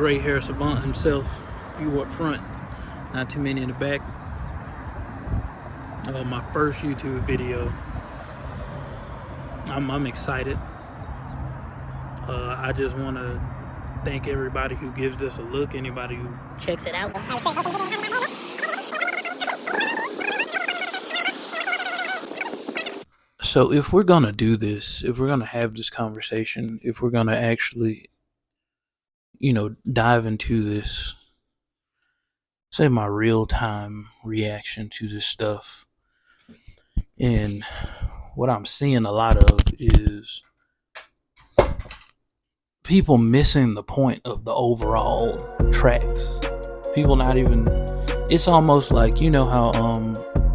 gray hair savant himself. Few up front, not too many in the back. My first YouTube video. I'm excited. I just want to thank everybody who gives this a look, anybody who checks it out. So if we're gonna do this, if we're gonna have this conversation, if we're gonna actually, dive into this, say my real-time reaction to this stuff, and what I'm seeing a lot of is people missing the point of the overall tracks. People not even, it's almost like, how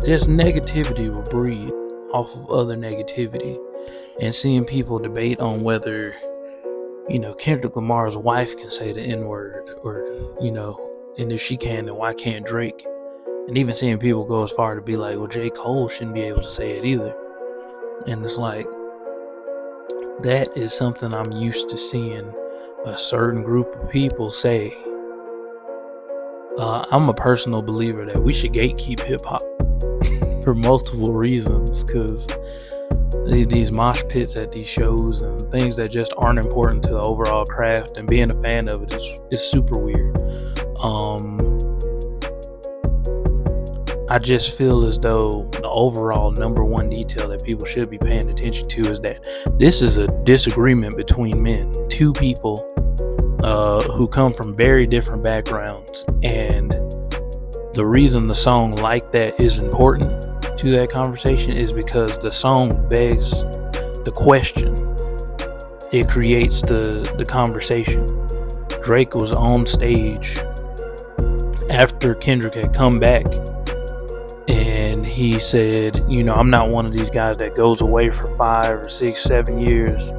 just negativity will breed off of other negativity, and seeing people debate on whether, Kendrick Lamar's wife can say the N-word, or, and if she can, then why can't Drake? And even seeing people go as far to be like, well, J. Cole shouldn't be able to say it either. And it's like, that is something I'm used to seeing a certain group of people say. I'm a personal believer that we should gatekeep hip-hop for multiple reasons, because these mosh pits at these shows and things that just aren't important to the overall craft, and being a fan of it is super weird. I just feel as though the overall number one detail that people should be paying attention to is that this is a disagreement between men, two people who come from very different backgrounds, and the reason the song Like That is important to that conversation is because the song begs the question. It creates the conversation. Drake was on stage after Kendrick had come back, and he said, I'm not one of these guys that goes away for 5 or 6, 7 years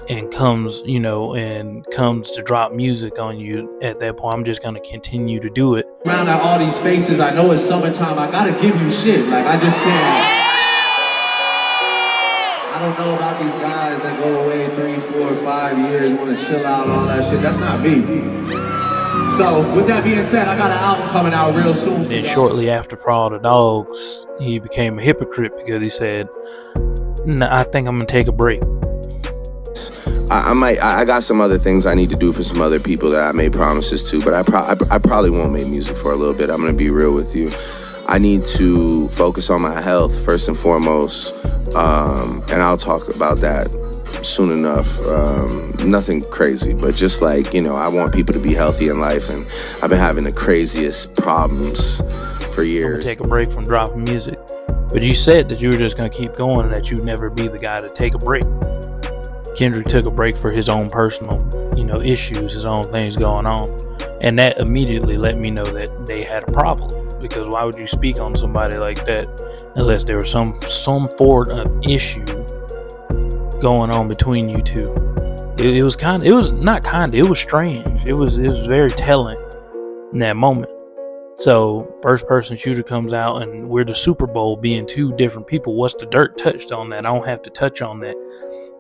and comes to drop music on you at that point. I'm just going to continue to do it. Around at all these faces, I know it's summertime, I gotta give you shit. Like, I just can't. I don't know about these guys that go away 3, 4, 5 years, want to chill out, all that shit. That's not me. So, with that being said, I got an album coming out real soon. And then shortly after For All the Dogs, he became a hypocrite because he said, nah, I think I'm going to take a break. I got some other things I need to do for some other people that I made promises to, but I probably won't make music for a little bit. I'm going to be real with you. I need to focus on my health first and foremost, and I'll talk about that soon enough. Nothing crazy, but just like, I want people to be healthy in life, and I've been having the craziest problems for years. Take a break from dropping music, but you said that you were just going to keep going and that you'd never be the guy to take a break. Kendrick took a break for his own personal, issues, his own things going on, and that immediately let me know that they had a problem, because why would you speak on somebody like that unless there was some sort of issue going on between you two? It was strange. It was very telling in that moment. So first person shooter comes out, and we're the Super Bowl being two different people. What's the dirt touched on that? I don't have to touch on that.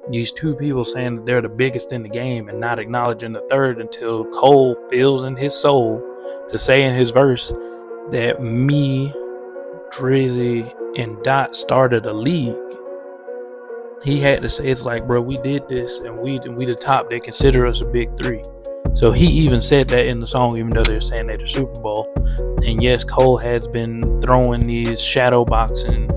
These two people saying that they're the biggest in the game and not acknowledging the third until Cole feels in his soul to say in his verse that me, Drizzy, and Dot started a league. He had to say, it's like, bro, we did this, and we the top. They consider us a big three. So he even said that in the song, even though they're saying they're the Super Bowl. And yes, Cole has been throwing these shadow boxing,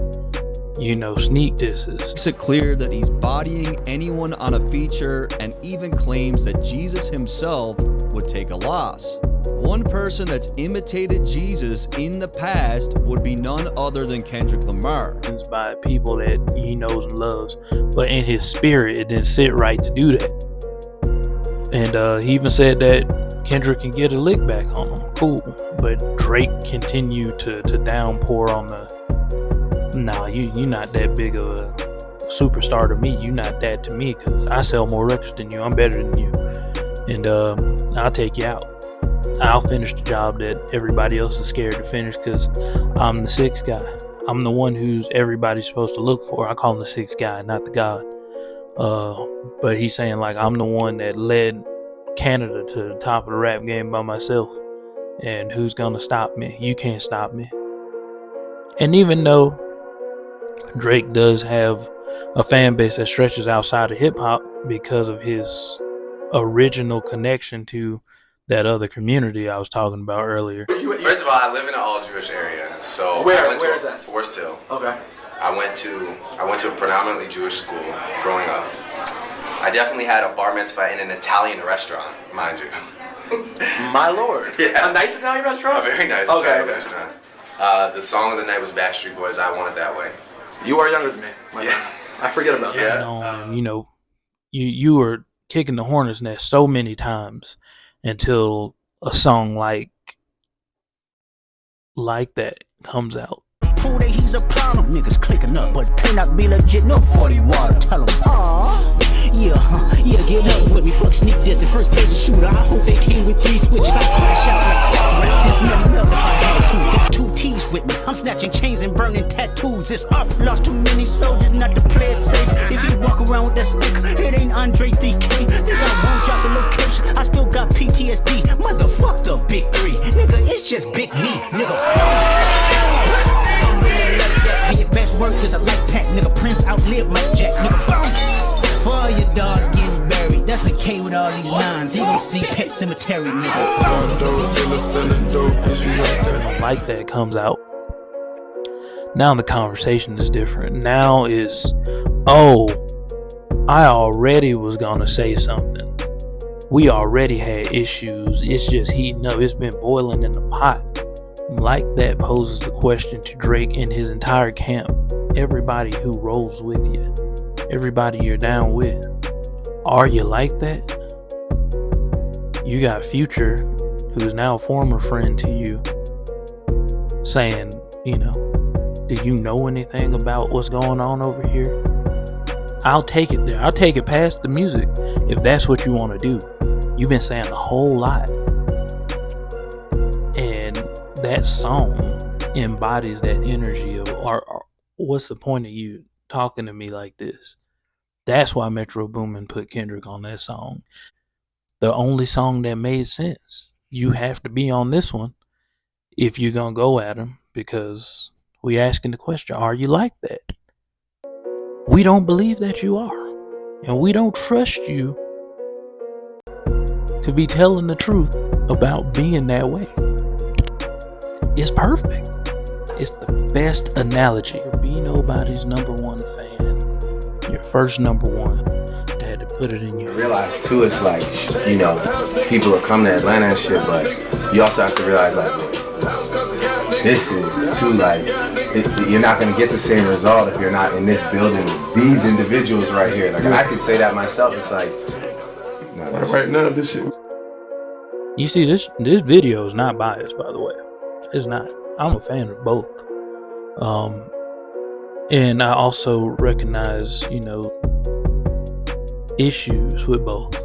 sneak disses. Makes it clear that he's bodying anyone on a feature, and even claims that Jesus himself would take a loss. One person that's imitated Jesus in the past would be none other than Kendrick Lamar. By people that he knows and loves, but in his spirit, it didn't sit right to do that. And he even said that Kendrick can get a lick back on him. Cool. But Drake continued to downpour on the, nah, you're not that big of a superstar to me. You're not that to me, because I sell more records than you. I'm better than you. And I'll take you out. I'll finish the job that everybody else is scared to finish, because I'm the sixth guy. I'm the one who's everybody's supposed to look for. I call him the sixth guy, not the God. But he's saying, like, I'm the one that led Canada to the top of the rap game by myself. And who's gonna stop me? You can't stop me. And even though Drake does have a fan base that stretches outside of hip hop because of his original connection to that other community I was talking about earlier. First of all, I live in an all-Jewish area, so where is that? Forest Hill. Okay. I went to a predominantly Jewish school growing up. I definitely had a bar mitzvah in an Italian restaurant, mind you. My lord. Yeah. A nice Italian restaurant? A very nice Italian restaurant. The song of the night was Backstreet Boys' I Want It That Way. You are younger than me, my friend. I forget about that. You were kicking the hornet's nest so many times until a song like that comes out. Prove that he's a problem. Niggas clicking up, but pay not be legit. No 40 water. Tell them, yeah, get up with me. Fuck sneak this and first person shooter. I hope they came with 3 switches. I crash out like rap this man love if I had 2 T's with me. I'm snatching chains and burning tattoos. It's up. Lost too many soldiers not to play it safe. If you walk around with that stick, it ain't Andre 3K. Nigga, I won't drop the location. I still got PTSD. Motherfuck the big 3. Nigga, it's just big me. Nigga. Your best work is a life pack, nigga. Prince outlived Mike Jack, nigga. Boom. For all your dogs getting buried, that's a K with all these lines. You gon' see Pet Cemetery, nigga. Like that comes out. Now the conversation is different. Now is, I already was gonna say something. We already had issues. It's just heating up. It's been boiling in the pot. Like that poses the question to Drake and his entire camp. Everybody who rolls with you, everybody you're down with, are you like that? You got Future, who's now a former friend to you, saying, do you know anything about what's going on over here? I'll take it there. I'll take it past the music if that's what you want to do. You've been saying a whole lot. And that song embodies that energy of, what's the point of you talking to me like this? That's why Metro Boomin put Kendrick on that song. The only song that made sense. You have to be on this one if you're going to go at him, because we asking the question, are you like that? We don't believe that you are. And we don't trust you to be telling the truth about being that way. It's perfect. It's the best analogy. Be nobody's number one fan. Your first number one. I had to put it in your Realize too, it's like, people are coming to Atlanta and shit, but you also have to realize, like, this is too, like, you're not going to get the same result if you're not in this building with these individuals right here. Like, I could say that myself. It's like, right now, this shit. You see, this video is not biased, by the way. It's not. I'm a fan of both. And I also recognize, issues with both.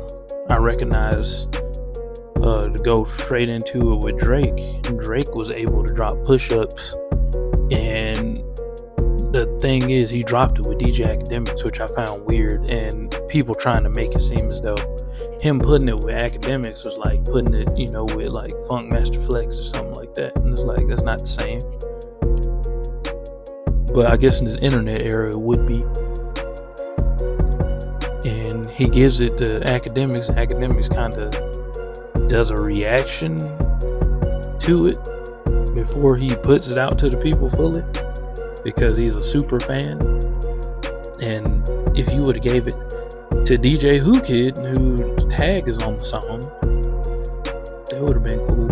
I recognize, to go straight into it with Drake was able to drop push-ups, and the thing is, he dropped it with DJ Academics, which I found weird, and people trying to make it seem as though him putting it with Academics was like putting it, with like Funk Master Flex or something like that, and it's like, that's not the same. But I guess in this internet era it would be. And he gives it to Academics. Academics kind of does a reaction to it before he puts it out to the people fully, because he's a super fan. And if you would have gave it to DJ Who Kid, whose tag is on the song, that would have been cool.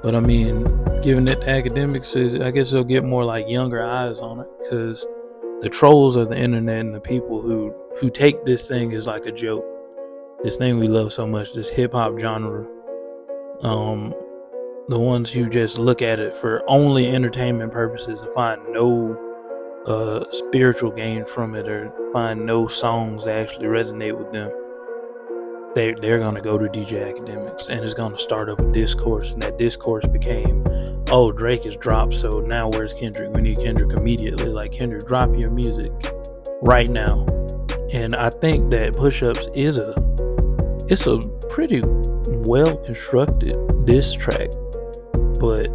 But I mean, giving it to Academics, I guess it'll get more like younger eyes on it, because the trolls of the internet and the people who take this thing as like a joke, this thing we love so much, this hip-hop genre, the ones who just look at it for only entertainment purposes and find no spiritual gain from it, or find no songs that actually resonate with them, they're going to go to DJ Academics, and it's going to start up a discourse, and that discourse became, Drake is dropped, so now where's Kendrick? We need Kendrick immediately. Like, Kendrick, drop your music right now. And I think that Push-Ups is a it's a pretty well constructed diss track, but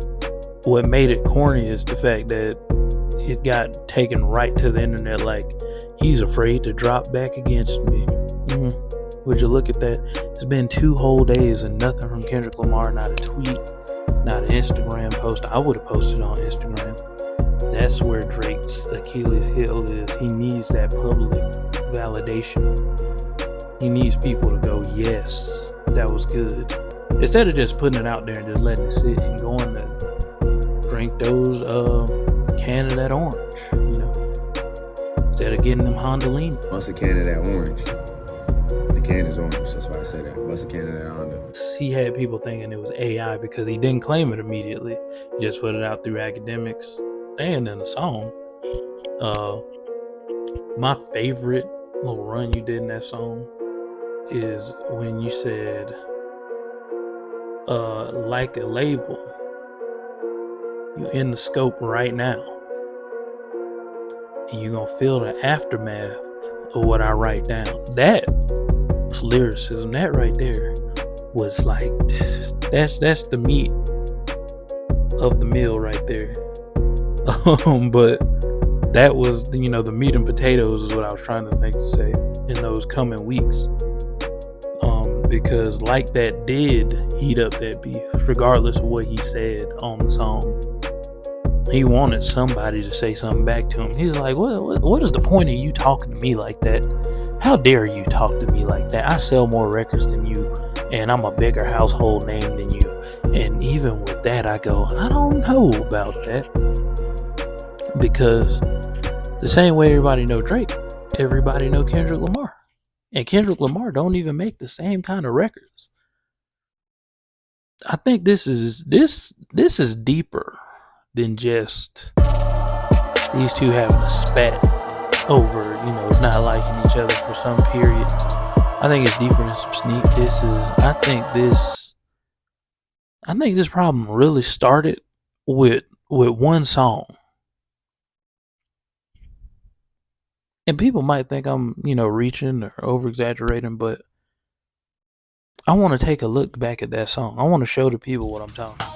what made it corny is the fact that it got taken right to the internet like he's afraid to drop back against me. Would you look at that? It's been 2 whole days and nothing from Kendrick Lamar, not a tweet, not an Instagram post. I would have posted on Instagram. That's where Drake's Achilles heel is. He needs that public validation. He needs people to go, yes, that was good. Instead of just putting it out there and just letting it sit and going to drink those can of that orange, you know. Instead of getting them Hondalini. Bust a can of that orange. The can is orange, that's why I say that. Bust a can of that Honda. He had people thinking it was AI because he didn't claim it immediately. He just put it out through academics and in the song. My favorite little run you did in that song is when you said, like a label, you in the scope right now, and you're gonna feel the aftermath of what I write down. That was lyricism. That right there was like, that's the meat of the meal right there. But that was, you know, the meat and potatoes is what I was trying to think to say in those coming weeks. Because like that did heat up that beef, regardless of what he said on the song. He wanted somebody to say something back to him. He's like, what is the point of you talking to me like that? How dare you talk to me like that? I sell more records than you, and I'm a bigger household name than you. And even with that, I go, I don't know about that. Because the same way everybody know Drake, everybody know Kendrick Lamar. And Kendrick Lamar don't even make the same kind of records. I think this is deeper than just these two having a spat over, you know, not liking each other for some period. I think it's deeper than some sneak disses. I think this problem really started with one song. And people might think I'm, you know, reaching or over exaggerating, but I want to take a look back at that song. I want to show the people what I'm talking about.